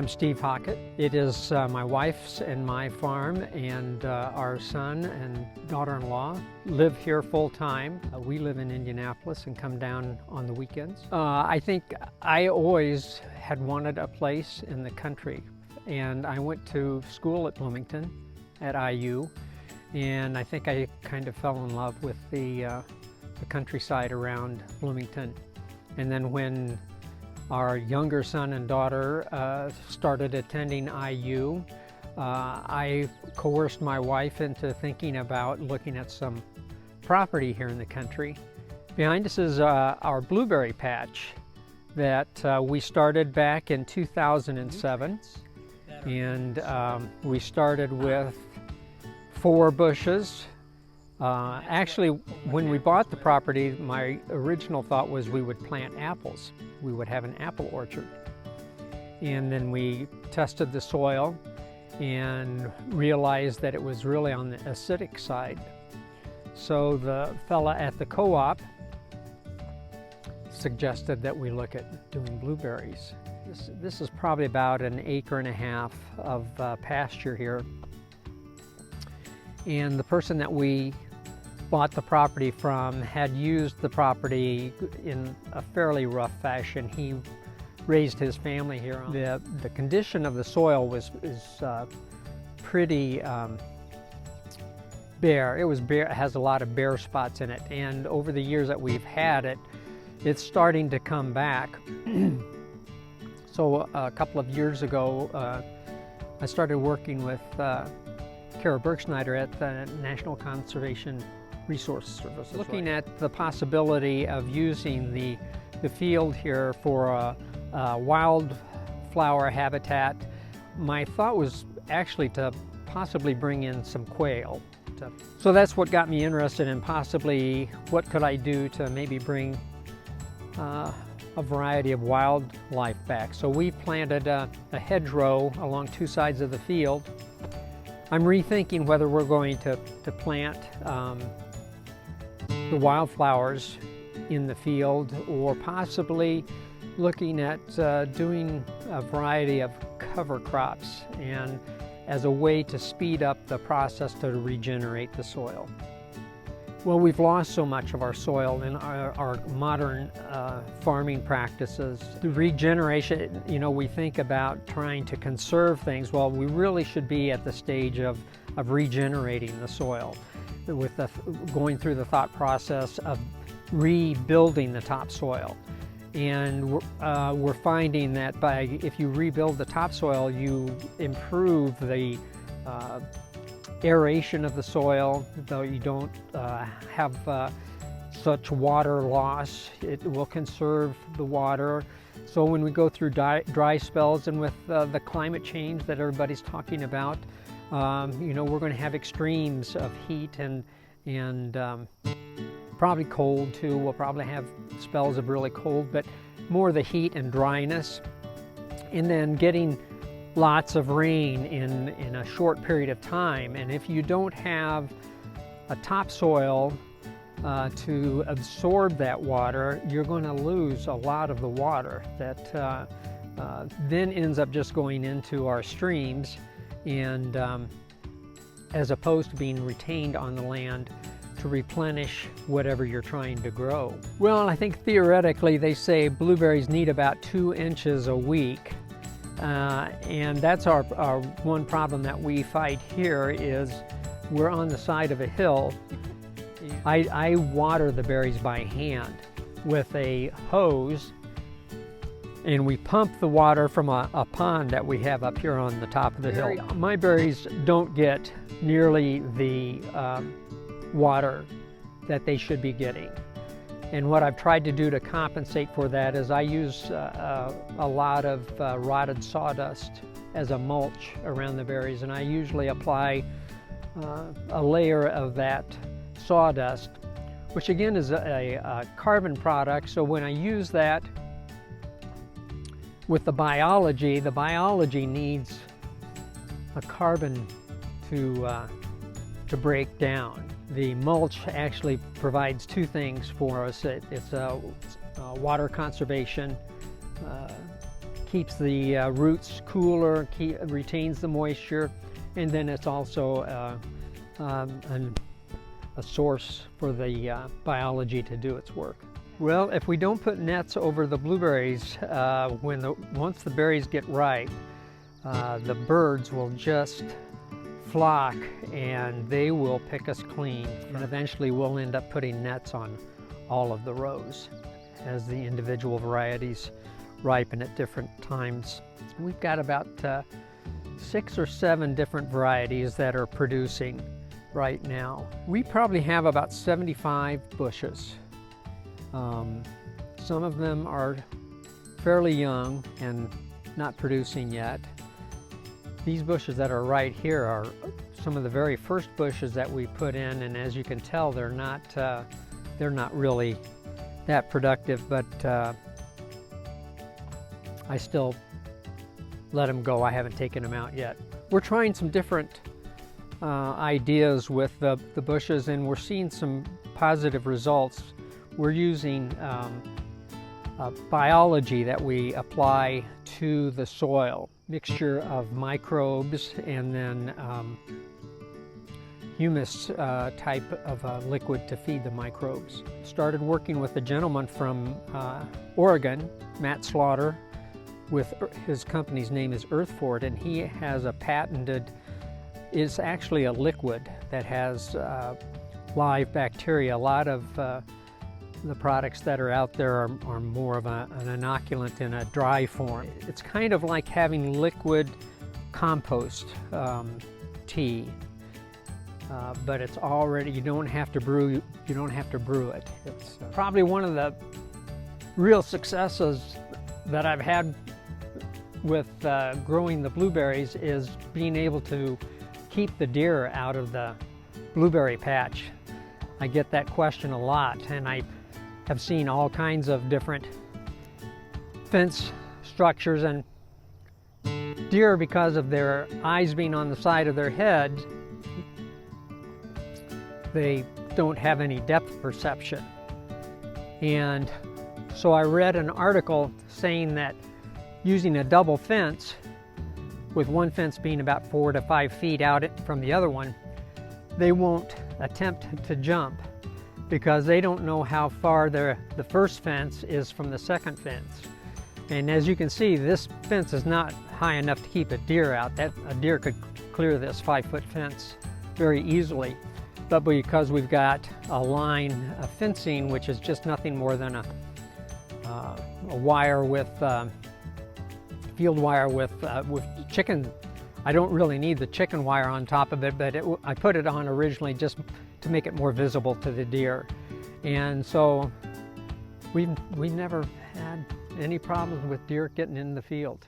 I'm Steve Hockett. It is my wife's and my farm, and our son and daughter-in-law live here full-time. We live in Indianapolis and come down on the weekends. I think I always had wanted a place in the country, and I went to school at Bloomington at IU, and I think I kind of fell in love with the countryside around Bloomington. And then when our younger son and daughter started attending IU, I coerced my wife into thinking about looking at some property here in the country. Behind us is our blueberry patch that we started back in 2007. And we started with 4 bushes. Actually, when we bought the property, my original thought was we would plant apples. We would have an apple orchard. And then we tested the soil and realized that it was really on the acidic side. So the fella at the co-op suggested that we look at doing blueberries. This is probably about an 1.5 acres of pasture here. And the person that we bought the property from had used the property in a fairly rough fashion. He raised his family here. The condition of the soil is pretty bare. It was bare. It has a lot of bare spots in it, and over the years that we've had it, it's starting to come back. So a couple of years ago, I started working with Kara Bergschneider at the National Conservation Resource Service, looking at the possibility of using the field here for a wildflower habitat. My thought was actually to possibly bring in some quail. So that's what got me interested in possibly what could I do to maybe bring a variety of wildlife back. So we planted a hedgerow along 2 sides of the field. I'm rethinking whether we're going to plant the wildflowers in the field, or possibly looking at doing a variety of cover crops, and as a way to speed up the process to regenerate the soil. Well, we've lost so much of our soil in our modern farming practices. The regeneration, you know, we think about trying to conserve things. Well, we really should be at the stage of regenerating the soil, with going through the thought process of rebuilding the topsoil. And we're finding that if you rebuild the topsoil, you improve the aeration of the soil, though you don't have such water loss. It will conserve the water. So when we go through dry spells, and with the climate change that everybody's talking about, you know, we're going to have extremes of heat and probably cold too. We'll probably have spells of really cold, but more the heat and dryness, and then getting lots of rain in a short period of time. And if you don't have a topsoil to absorb that water, you're going to lose a lot of the water that then ends up just going into our streams, and as opposed to being retained on the land to replenish whatever you're trying to grow. Well, I think theoretically they say blueberries need about 2 inches a week. And that's our one problem that we fight here, is we're on the side of a hill. I water the berries by hand with a hose, and we pump the water from a pond that we have up here on the top of the hill. My berries don't get nearly the water that they should be getting. And what I've tried to do to compensate for that is I use a lot of rotted sawdust as a mulch around the berries, and I usually apply a layer of that sawdust, which again is a carbon product. So when I use that with the biology needs a carbon to break down. The mulch actually provides 2 things for us. It's water conservation, keeps the roots cooler, retains the moisture, and then it's also a source for the biology to do its work. Well, if we don't put nets over the blueberries, once the berries get ripe, the birds will just flock and they will pick us clean. And eventually we'll end up putting nets on all of the rows as the individual varieties ripen at different times. We've got about 6 or 7 different varieties that are producing right now. We probably have about 75 bushes. Some of them are fairly young and not producing yet. These bushes that are right here are some of the very first bushes that we put in, and as you can tell, they're not really that productive, but I still let them go. I haven't taken them out yet. We're trying some different ideas with the bushes, and we're seeing some positive results. We're using biology that we apply to the soil, mixture of microbes and then humus type of liquid to feed the microbes. Started working with a gentleman from Oregon, Matt Slaughter, with his company's name is Earthfort, and he has a patented, it's actually a liquid that has live bacteria. A lot of the products that are out there are more of an inoculant in a dry form. It's kind of like having liquid compost tea, but it's already, you don't have to brew it. It's probably one of the real successes that I've had with growing the blueberries is being able to keep the deer out of the blueberry patch. I get that question a lot, and I have seen all kinds of different fence structures, and deer, because of their eyes being on the side of their head, they don't have any depth perception. And so I read an article saying that using a double fence, with one fence being about 4 to 5 feet out from the other one, they won't attempt to jump because they don't know how far the first fence is from the second fence. And as you can see, this fence is not high enough to keep a deer out. A deer could clear this 5-foot fence very easily. But because we've got a line of fencing, which is just nothing more than a wire with field wire with chicken. I don't really need the chicken wire on top of it, but I put it on originally just to make it more visible to the deer. And so we've never had any problems with deer getting in the field.